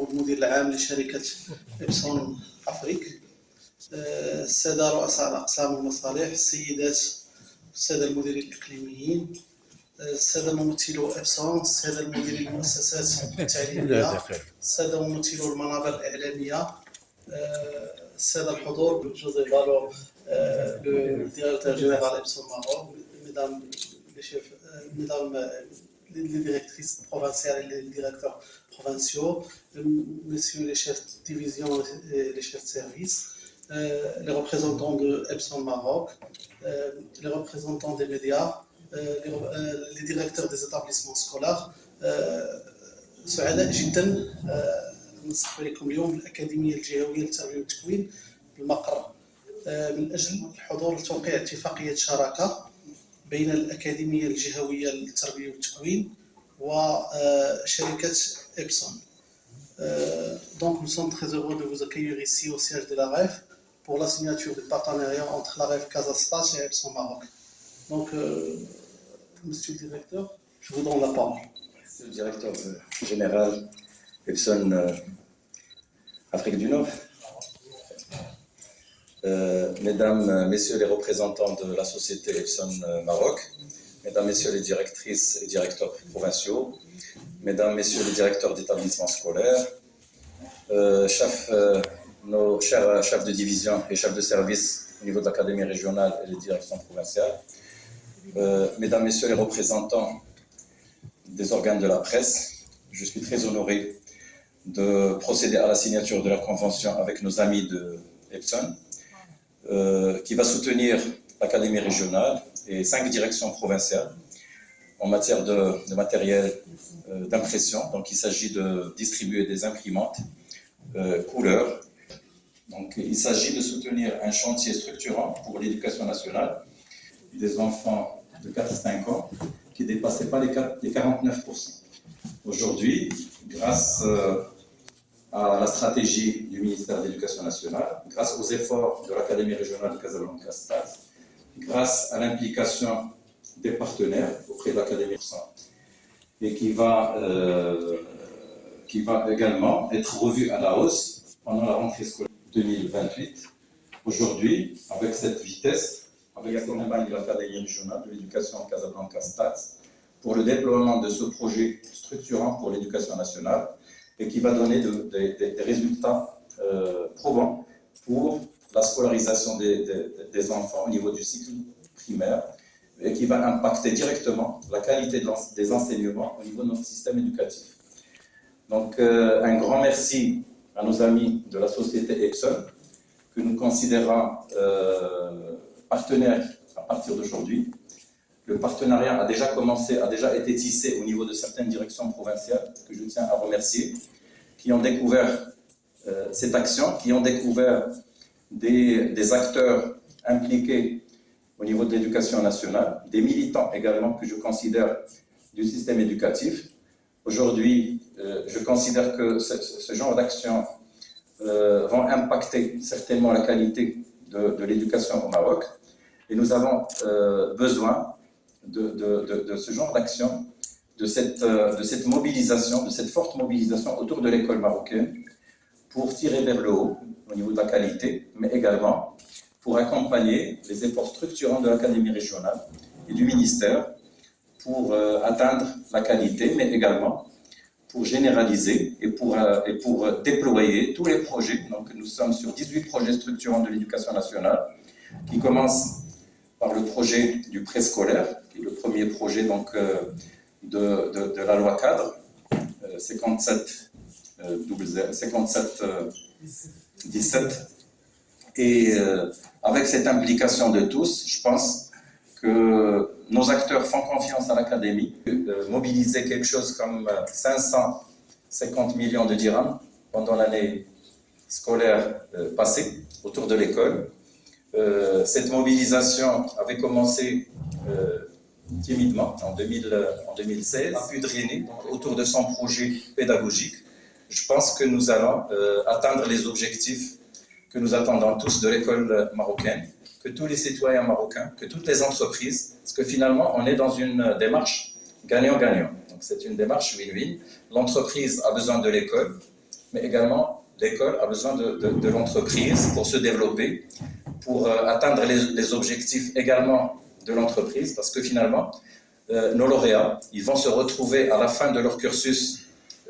محمود مدير العام لشركة إبسون أفريك. السادة رؤساء الأقسام والمصالح، السيدات والسادة المديرين الإقليميين، السادة ممثلو إبسون، السادة المديرين المؤسسات التعليمية، السادة ممثلو المنابر الإعلامية، السادة الحضور، جوزي بالو le directeur général Epson Maroc, mesdames les directrices provinciales et les directeurs provinciaux, messieurs les chefs de division et les chefs de service, les représentants de Epson Maroc, les représentants des médias, les directeurs des établissements scolaires. سعداء جدا نصح لكم اليوم الأكاديمية الجهوية للتربية والتكوين بالمقر من أجل الحضور لتوقيع اتفاقية شراكة بين الأكاديمية الجهوية للتربية والتكوين وشركة إبسون. Donc nous sommes très heureux de vous accueillir ici au siège de la REF pour la signature du partenariat entre la REF Casastas et Epson Maroc. Donc, monsieur le directeur, je vous donne la parole. Monsieur le directeur général Epson Afrique du Nord. Mesdames, messieurs les représentants de la société Epson Maroc, mesdames, messieurs les directrices et directeurs provinciaux, mesdames, messieurs les directeurs d'établissements scolaires, nos chers chefs de division et chefs de service au niveau de l'académie régionale et les directions provinciales, mesdames, messieurs les représentants des organes de la presse, je suis très honoré de procéder à la signature de la convention avec nos amis de Epson, qui va soutenir l'académie régionale et 5 directions provinciales en matière de matériel d'impression. Donc il s'agit de distribuer des imprimantes couleurs. Donc il s'agit de soutenir un chantier structurant pour l'éducation nationale des enfants de 4-5 ans qui ne dépassaient pas les 49%. Aujourd'hui, grâce à la stratégie du ministère de l'Éducation nationale, grâce aux efforts de l'Académie régionale de Casablanca-Stade, grâce à l'implication des partenaires auprès de l'Académie et qui va également être revue à la hausse pendant la rentrée scolaire 2028. Aujourd'hui, avec cette vitesse, avec l'accompagnement de l'Académie régionale de l'Éducation Casablanca-Stade pour le déploiement de ce projet structurant pour l'éducation nationale, et qui va donner des résultats probants pour la scolarisation des enfants au niveau du cycle primaire et qui va impacter directement la qualité des enseignements au niveau de notre système éducatif. Donc un grand merci à nos amis de la société Epson que nous considérons partenaires à partir d'aujourd'hui. Le partenariat a déjà commencé, a déjà été tissé au niveau de certaines directions provinciales que je tiens à remercier, qui ont découvert cette action, qui ont découvert des acteurs impliqués au niveau de l'éducation nationale, des militants également que je considère du système éducatif. Aujourd'hui, je considère que ce genre d'actions vont impacter certainement la qualité de l'éducation au Maroc et nous avons besoin de ce genre d'action, de cette mobilisation, de cette forte mobilisation autour de l'école marocaine pour tirer vers le haut au niveau de la qualité, mais également pour accompagner les efforts structurants de l'Académie régionale et du ministère pour atteindre la qualité, mais également pour généraliser et pour déployer tous les projets. Donc nous sommes sur 18 projets structurants de l'éducation nationale qui commencent par le projet du préscolaire, qui est le premier projet donc, de la loi cadre 57-17. Et avec cette implication de tous, je pense que nos acteurs font confiance à l'Académie. Mobiliser quelque chose comme 550 millions de dirhams pendant l'année scolaire passée autour de l'école. Cette mobilisation avait commencé timidement en 2016, a pu drainer autour de son projet pédagogique. Je pense que nous allons atteindre les objectifs que nous attendons tous de l'école marocaine, que tous les citoyens marocains, que toutes les entreprises, parce que finalement on est dans une démarche gagnant-gagnant. Donc c'est une démarche win-win. L'entreprise a besoin de l'école, mais également l'école a besoin de l'entreprise pour se développer, pour atteindre les objectifs également de l'entreprise, parce que finalement, nos lauréats, ils vont se retrouver à la fin de leur cursus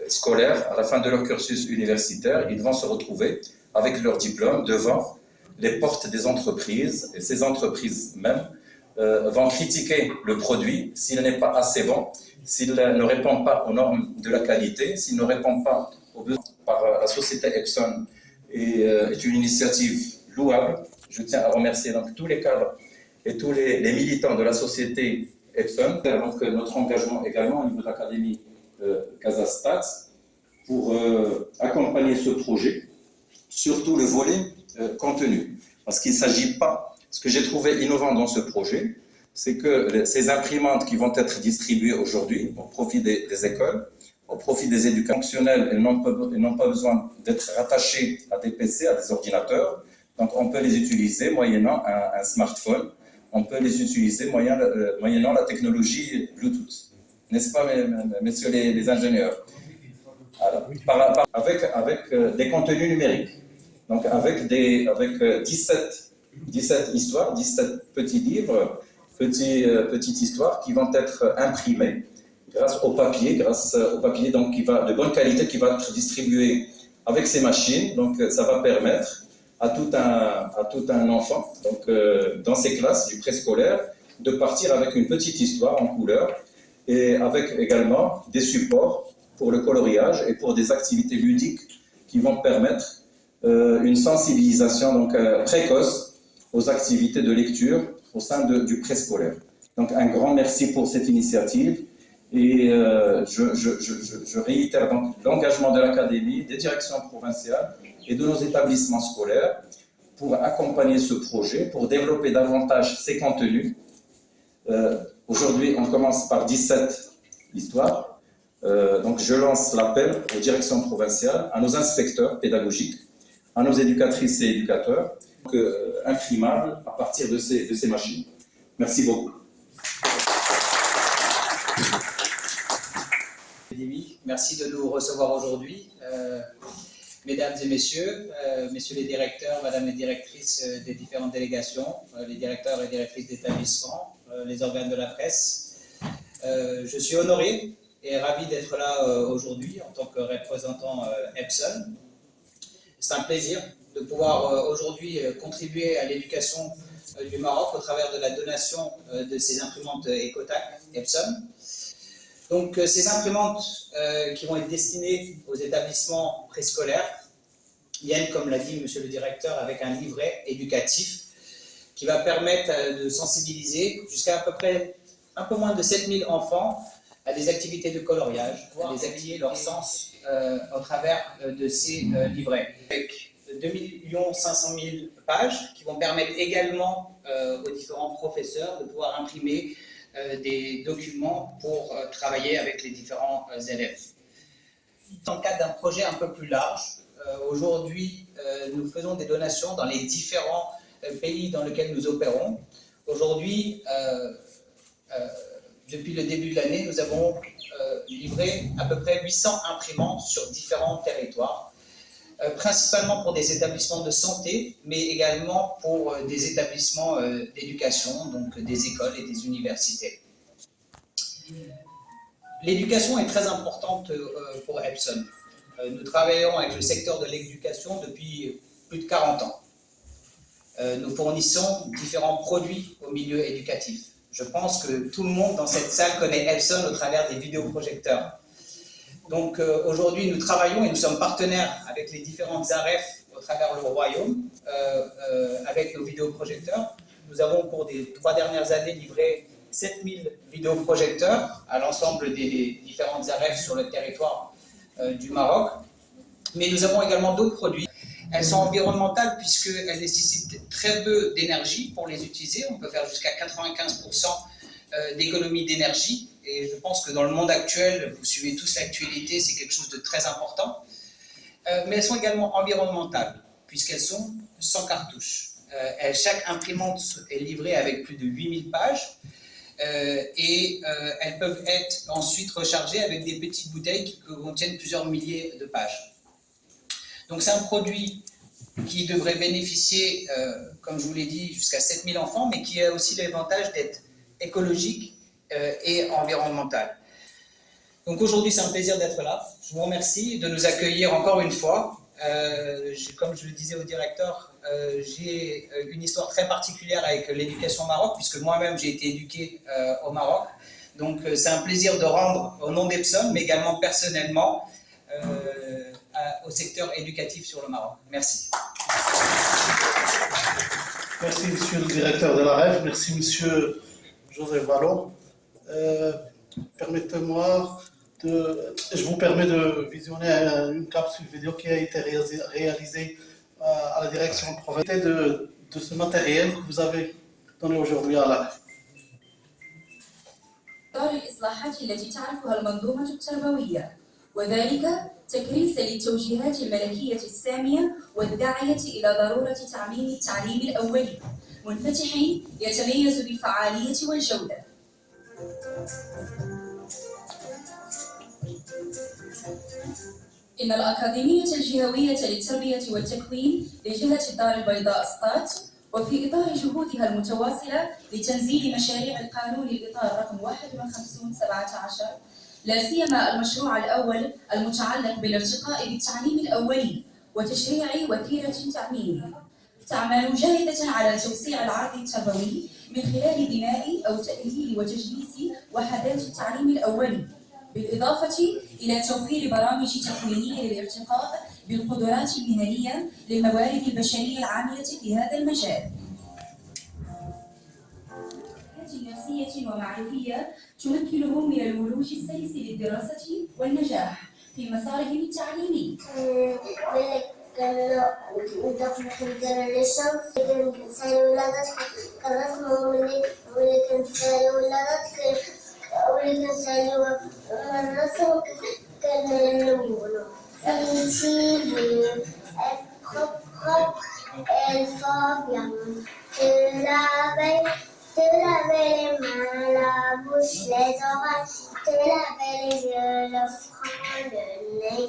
scolaire, à la fin de leur cursus universitaire, ils vont se retrouver avec leur diplôme devant les portes des entreprises, et ces entreprises même vont critiquer le produit s'il n'est pas assez bon, s'il ne répond pas aux normes de la qualité, s'il ne répond pas aux besoins par la société Epson, est une initiative louable. Je tiens à remercier donc tous les cadres et tous les militants de la société Epson. Donc notre engagement également au niveau de l'Académie Casastats pour accompagner ce projet, surtout le volet contenu. Parce qu'il ne s'agit pas, ce que j'ai trouvé innovant dans ce projet, c'est que ces imprimantes qui vont être distribuées aujourd'hui au profit des écoles, au profit des éducateurs fonctionnels, elles n'ont pas besoin d'être rattachées à des PC, à des ordinateurs. Donc on peut les utiliser moyennant un smartphone, on peut les utiliser moyennant la technologie Bluetooth. N'est-ce pas, messieurs les ingénieurs? Alors, avec des contenus numériques. Donc avec 17 histoires, 17 petits livres, petites histoires qui vont être imprimées grâce au papier donc, de bonne qualité qui va être distribué avec ces machines. Donc ça va permettre à tout un enfant, donc, dans ses classes du préscolaire, de partir avec une petite histoire en couleur et avec également des supports pour le coloriage et pour des activités ludiques qui vont permettre une sensibilisation donc, précoce aux activités de lecture au sein du préscolaire. Donc un grand merci pour cette initiative et je réitère donc l'engagement de l'Académie, des directions provinciales et de nos établissements scolaires pour accompagner ce projet, pour développer davantage ces contenus. Aujourd'hui, on commence par 17 histoires. Donc je lance l'appel aux directions provinciales, à nos inspecteurs pédagogiques, à nos éducatrices et éducateurs, imprimables à partir de ces machines. Merci beaucoup. Merci de nous recevoir aujourd'hui. Mesdames et messieurs, messieurs les directeurs, madame les directrices des différentes délégations, les directeurs et directrices d'établissement, les organes de la presse, je suis honoré et ravi d'être là aujourd'hui en tant que représentant Epson. C'est un plaisir de pouvoir aujourd'hui contribuer à l'éducation du Maroc au travers de la donation de ces imprimantes Ecotac Epson. Donc ces imprimantes qui vont être destinées aux établissements préscolaires viennent, comme l'a dit monsieur le directeur, avec un livret éducatif qui va permettre de sensibiliser jusqu'à à peu près un peu moins de 7000 enfants à des activités de coloriage, à des activités leur sens au travers de ces livrets. Avec 2 500 000 pages qui vont permettre également aux différents professeurs de pouvoir imprimer des documents pour travailler avec les différents élèves. Dans le cadre d'un projet un peu plus large, aujourd'hui nous faisons des donations dans les différents pays dans lesquels nous opérons. Aujourd'hui, depuis le début de l'année, nous avons livré à peu près 800 imprimantes sur différents territoires, principalement pour des établissements de santé, mais également pour des établissements d'éducation, donc des écoles et des universités. L'éducation est très importante pour Epson. Nous travaillons avec le secteur de l'éducation depuis plus de 40 ans. Nous fournissons différents produits au milieu éducatif. Je pense que tout le monde dans cette salle connaît Epson au travers des vidéoprojecteurs. Donc aujourd'hui, nous travaillons et nous sommes partenaires avec les différentes AREF au travers le Royaume, avec nos vidéoprojecteurs. Nous avons, au cours des 3 dernières années, livré 7000 vidéoprojecteurs à l'ensemble des différentes AREF sur le territoire du Maroc. Mais nous avons également d'autres produits. Elles sont environnementales puisqu'elles nécessitent très peu d'énergie pour les utiliser. On peut faire jusqu'à 95% d'économie d'énergie. Et je pense que dans le monde actuel, vous suivez tous l'actualité, c'est quelque chose de très important. Mais elles sont également environnementales puisqu'elles sont sans cartouche. Chaque imprimante est livrée avec plus de 8000 pages. Et elles peuvent être ensuite rechargées avec des petites bouteilles qui contiennent plusieurs milliers de pages. Donc c'est un produit qui devrait bénéficier, comme je vous l'ai dit, jusqu'à 7000 enfants, mais qui a aussi l'avantage d'être écologique et environnemental. Donc aujourd'hui, c'est un plaisir d'être là. Je vous remercie de nous accueillir encore une fois. Comme je le disais au directeur, j'ai une histoire très particulière avec l'éducation au Maroc, puisque moi-même j'ai été éduqué au Maroc. Donc c'est un plaisir de rendre au nom d'Epson, mais également personnellement, au secteur éducatif sur le Maroc. Merci. Merci, monsieur le directeur de la REF. Merci, monsieur Joseph Vallon. Permettez-moi je vous permets de visionner une capsule vidéo qui a été réalisée à la direction provinciale de ce matériel que vous avez donné aujourd'hui à la REF. الإصلاحات التي تعرفها المنظومة التربوية، وذلك تكريسا للتوجيهات الملكية السامية والداعية إلى ضرورة تعميم التعليم الأولي منفتح يتميز بالفعالية والجودة. إن الأكاديمية الجهوية للتربية والتكوين لجهة الدار البيضاء اسطات، وفي إطار جهودها المتواصلة لتنزيل مشاريع القانون الإطار رقم 51/17، لا سيما المشروع الأول المتعلق بالارتقاء بالتعليم الأولي وتشريع وتيرة تعميمي، تعمل جاهدة على توسيع العرض التربوي من خلال بناء أو تأهيل وتجهيز وحدات التعليم الأولي، بالإضافة إلى توفير برامج تكوينية للارتقاء بالقدرات المهنية للموارد البشرية العاملة في هذا المجال. نفسية ومعرفية تمكنهم من الولوج السلس للدراسة والنجاح في مسارهم التعليمي. Te laver les mains, la bouche, les oreilles, te laver les yeux, le front, le nez.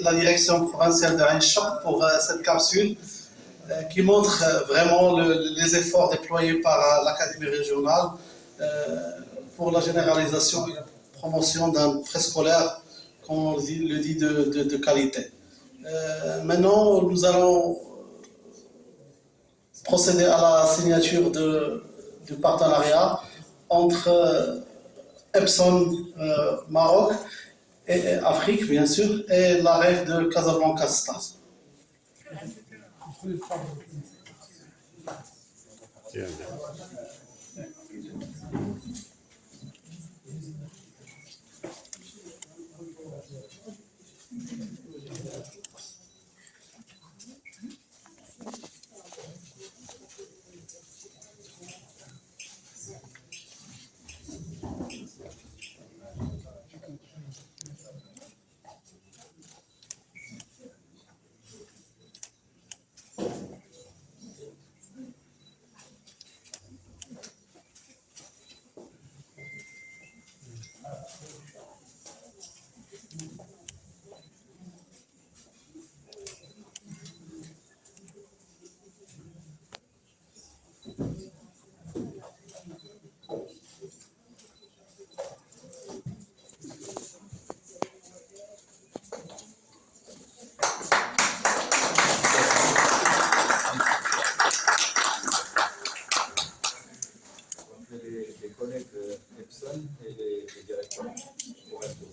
La direction provinciale de Ain Choc pour cette capsule qui montre vraiment les efforts déployés par l'Académie régionale pour la généralisation et la promotion d'un préscolaire, comme on le dit, de qualité. Maintenant, nous allons procéder à la signature du partenariat entre Epson Maroc et Afrique, bien sûr, et la REF de Casablanca Stars. Les collègues Epson et les directeurs provinciaux.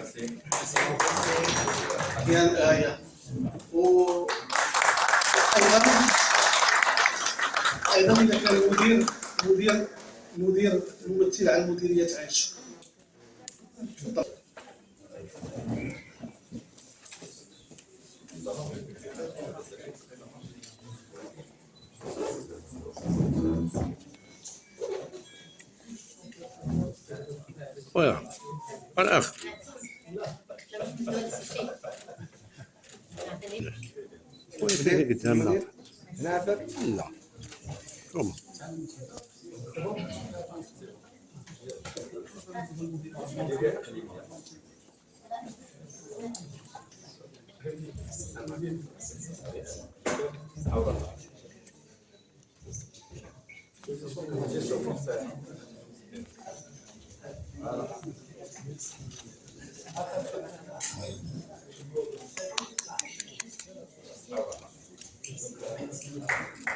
Merci. Bien, أيضا إذا كان مدير ممثل عن مديرية عين شوق. Voilà. Voilà. لا كم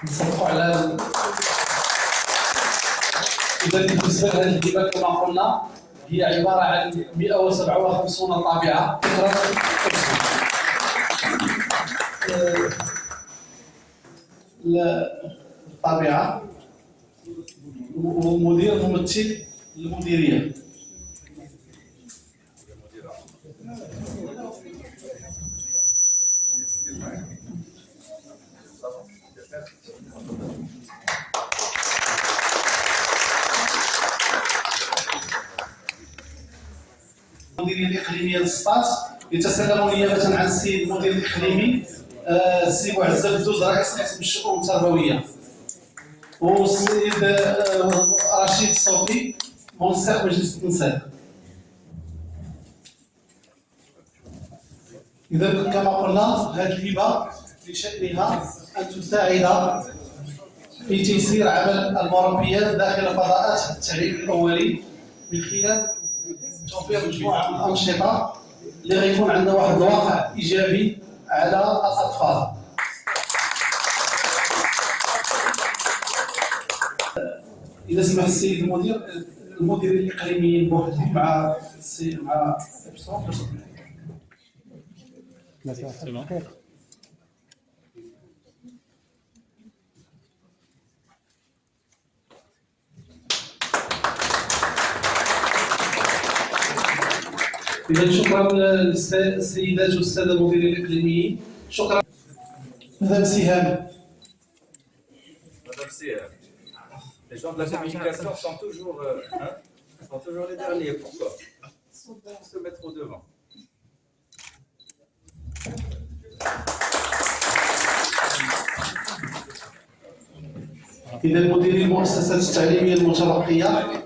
نصبحوا على إذا بالنسبة لهذه الهبة كما قلنا هي عبارة عن 157 طابعة الطابعة ومدير ممثل المديرية. المديرية الإقليمية للسطات يتسلم نيابة عن السيد المدير الإقليمي السي معز الدوز رئيس قسم الشؤون التربوية والسيد رشيد صوفي منسق مجلس النساء. إذا كما قلنا هذه الهبة لشأنها أن تساعد في تيسير عمل المربيات داخل فضاءات التعليم الأولي من خلال توفير مجموعة من الأنشطة اللي غيكون عندنا واحد الواقع إيجابي على الأطفال. إذا سمح السيد المدير الإقليمي بوحدهم مع إذا شكرا للسيدات والسادة المديرين الإقليميين. شكرا مدام سهام. Madame Siham, les gens de la communication sont toujours les derniers. Pourquoi? Se mettre au devant. إذا مديري المؤسسات التعليمية المتلقية.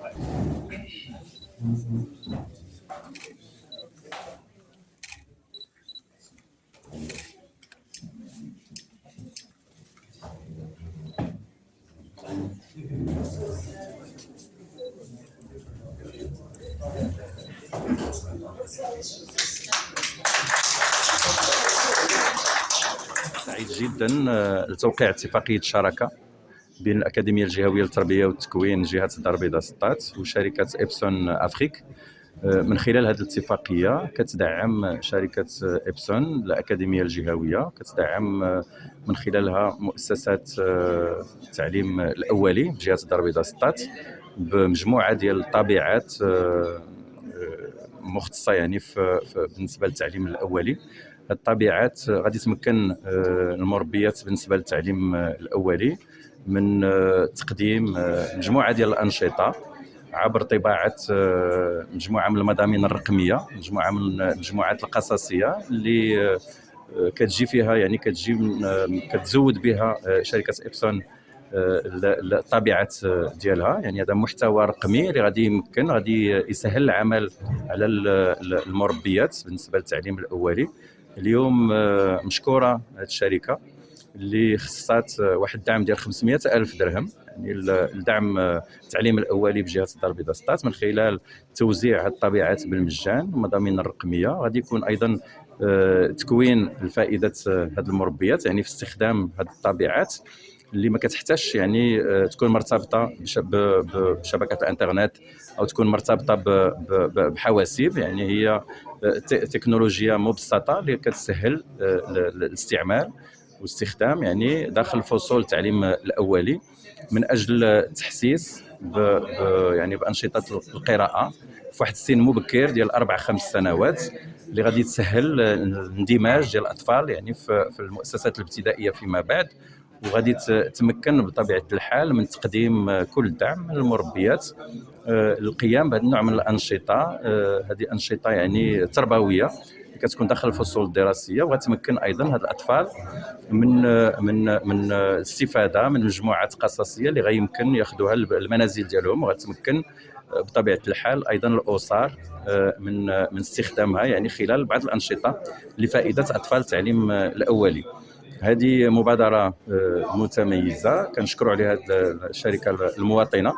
سعيد جدا لتوقيع اتفاقية شراكة بين الأكاديمية الجهوية للتربية والتكوين جهة الدار البيضاء سطات وشركة إبسون أفريك. من خلال هذه الاتفاقية كتدعم شركة إبسون الأكاديمية الجهوية، كتدعم من خلالها مؤسسات التعليم الأولي بجهة الدار البيضاء سطات بمجموعة ديال الطابعات مختصة يعني بالنسبة للتعليم الأولي. الطابعات غادي تمكن المربيات بالنسبة للتعليم الأولي من تقديم مجموعة ديال الأنشطة عبر طباعة مجموعة من المضامين الرقمية، مجموعة من المجموعات القصصية اللي كتجي فيها يعني كتزود بها شركة إبسون الطابعات ديالها. يعني هذا محتوى رقمي اللي غادي يسهل العمل على المربيات بالنسبة للتعليم الأولي. اليوم مشكورة هذه الشركة اللي خصات واحد الدعم ديال 500,000 درهم يعني لدعم التعليم الاولي بجهه الدار البيضاء سطات من خلال توزيع هذه الطابعات بالمجان المضامين الرقميه. غادي يكون ايضا تكوين لفائده هذه المربيات يعني في استخدام هذه الطابعات اللي ما كتحتاجش يعني تكون مرتبطه بشبكه الانترنت او تكون مرتبطه بحواسيب. يعني هي تكنولوجيا مبسطه اللي كتسهل الاستعمال واستخدام يعني داخل فصول التعليم الاولي من اجل التحسيس يعني بانشطه القراءه في واحد السن مبكر ديال 4-5 سنوات اللي غادي تسهل الاندماج ديال الاطفال يعني في المؤسسات الابتدائيه فيما بعد، وغادي تمكن بطبيعه الحال من تقديم كل الدعم للمربيات القيام بهذا النوع من الانشطه. هذه انشطه يعني تربويه كتكون داخل الفصول الدراسيه، وغتمكن ايضا هاد الاطفال من الاستفاده من مجموعات قصصيه اللي غيمكن ياخذوها المنازل ديالهم، وغتمكن بطبيعه الحال ايضا الاسر من استخدامها يعني خلال بعض الانشطه لفائده اطفال التعليم الاولي. هذه مبادره متميزه كنشكروا عليها الشركه المواطنه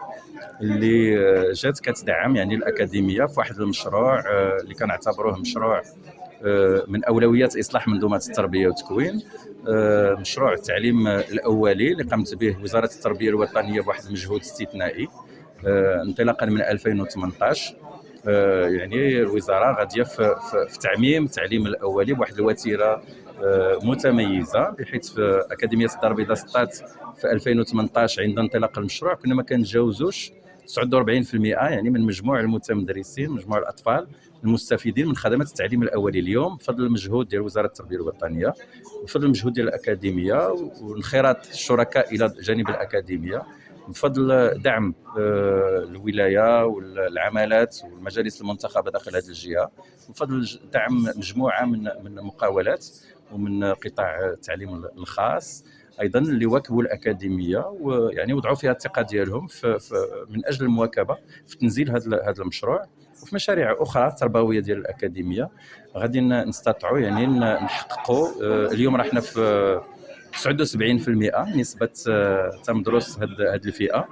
اللي جات كتدعم يعني الاكاديميه في واحد المشروع اللي كنعتبروه مشروع من اولويات اصلاح منظومه التربيه والتكوين، مشروع التعليم الاولي اللي قامت به وزاره التربيه الوطنيه بواحد المجهود استثنائي انطلاقا من 2018. يعني الوزاره غاديه في تعميم التعليم الاولي بواحد الوتيره متميزه، بحيث في اكاديميه الدار البيضاء سطات في 2018 عند انطلاق المشروع كنا ما كنتجاوزوش 49% يعني من مجموع المتمدرسين، مجموع الاطفال المستفيدين من خدمات التعليم الاولي اليوم، بفضل المجهود ديال وزاره التربيه الوطنيه وبفضل المجهود ديال الاكاديميه وانخراط الشركاء الى جانب الاكاديميه، بفضل دعم الولايه والعمالات والمجالس المنتخبه داخل هذه الجهه، وبفضل دعم مجموعه من المقاولات ومن قطاع التعليم الخاص ايضا اللي واكبوا الاكاديميه ويعني وضعوا فيها الثقه ديالهم من اجل المواكبه في تنزيل هذا المشروع وفي مشاريع اخرى تربويه ديال الاكاديميه. غادي نستطيعوا يعني نحققوا اليوم راحنا في 79% نسبه تمدرس هذه الفئه،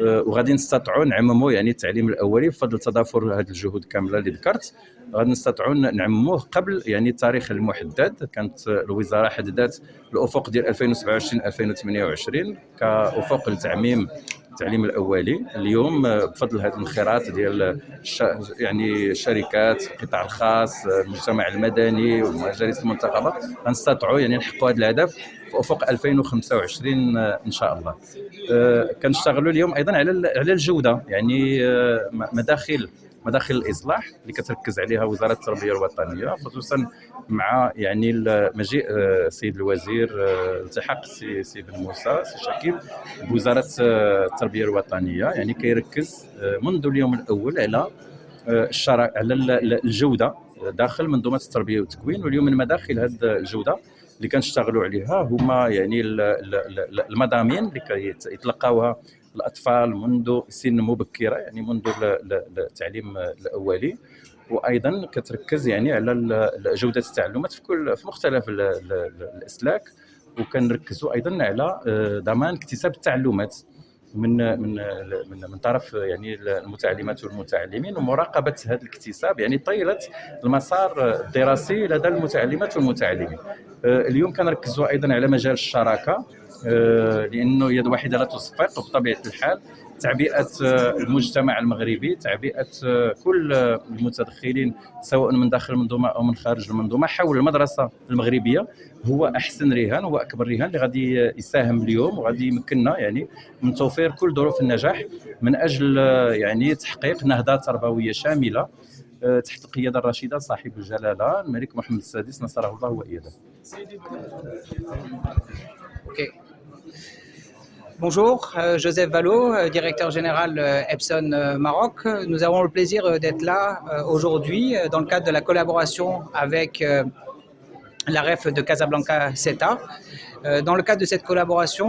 وغادي نستطيعوا نعمموا يعني التعليم الاولي بفضل تضافر هذه الجهود كامله اللي ذكرت. غادي نستطيعوا نعمموه قبل يعني التاريخ المحدد. كانت الوزاره حددت الافق ديال 2027 2028 كافق لتعميم التعليم الاولي. اليوم بفضل هذا الانخراط ديال يعني الشركات، القطاع الخاص، المجتمع المدني والمجالس المنتخبه غنستطيعوا يعني نحققوا هذا الهدف في افق 2025 ان شاء الله. كنشتغلوا اليوم ايضا على الجوده، يعني مداخل الاصلاح اللي كتركز عليها وزاره التربيه الوطنيه، خصوصا مع يعني مجيء السيد الوزير التحاق سي بن موسى سي شكيب بوزاره التربيه الوطنيه، يعني كيركز منذ اليوم الاول على الجوده داخل منظومه التربيه والتكوين. واليوم من مداخل هذه الجوده اللي كنشتغلوا عليها هما يعني المضامين اللي كيتلقاوها الاطفال منذ سن مبكره، يعني منذ التعليم الاولي، وايضا كتركز يعني على جوده التعلمات في مختلف الاسلاك، وكنركزوا ايضا على ضمان اكتساب التعلمات من طرف يعني المتعلمات والمتعلمين، ومراقبه هذا الاكتساب يعني طيله المسار الدراسي لدى المتعلمات والمتعلمين. اليوم كنركزوا ايضا على مجال الشراكه، لانه يد واحده لا تصفق، وبطبيعه الحال تعبئه المجتمع المغربي، تعبئه كل المتدخلين سواء من داخل المنظومه او من خارج المنظومه حول المدرسه المغربيه هو احسن رهان واكبر رهان اللي غادي يساهم اليوم وغادي يمكننا يعني من توفير كل ظروف النجاح من اجل يعني تحقيق نهضه تربويه شامله تحت القياده الرشيده صاحب الجلاله الملك محمد السادس نصره الله وايده. Okay. Bonjour, Joseph Vallot, directeur général Epson Maroc. Nous avons le plaisir d'être là aujourd'hui dans le cadre de la collaboration avec la REF de Casablanca CETA. Dans le cadre de cette collaboration,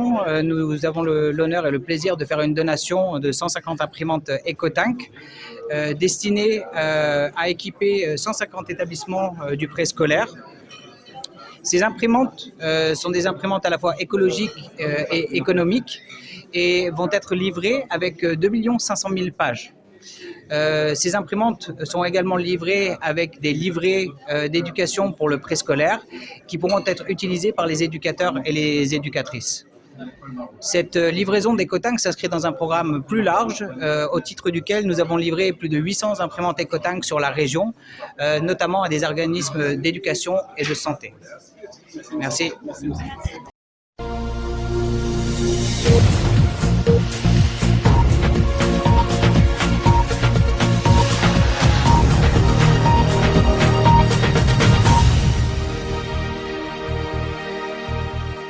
nous avons l'honneur et le plaisir de faire une donation de 150 imprimantes EcoTank destinées à équiper 150 établissements du préscolaire. Ces imprimantes sont des imprimantes à la fois écologiques et économiques et vont être livrées avec 2 500 000 pages. Ces imprimantes sont également livrées avec des livrets d'éducation pour le préscolaire qui pourront être utilisés par les éducateurs et les éducatrices. Cette livraison d'EcoTank s'inscrit dans un programme plus large au titre duquel nous avons livré plus de 800 imprimantes EcoTank sur la région, notamment à des organismes d'éducation et de santé. Merci.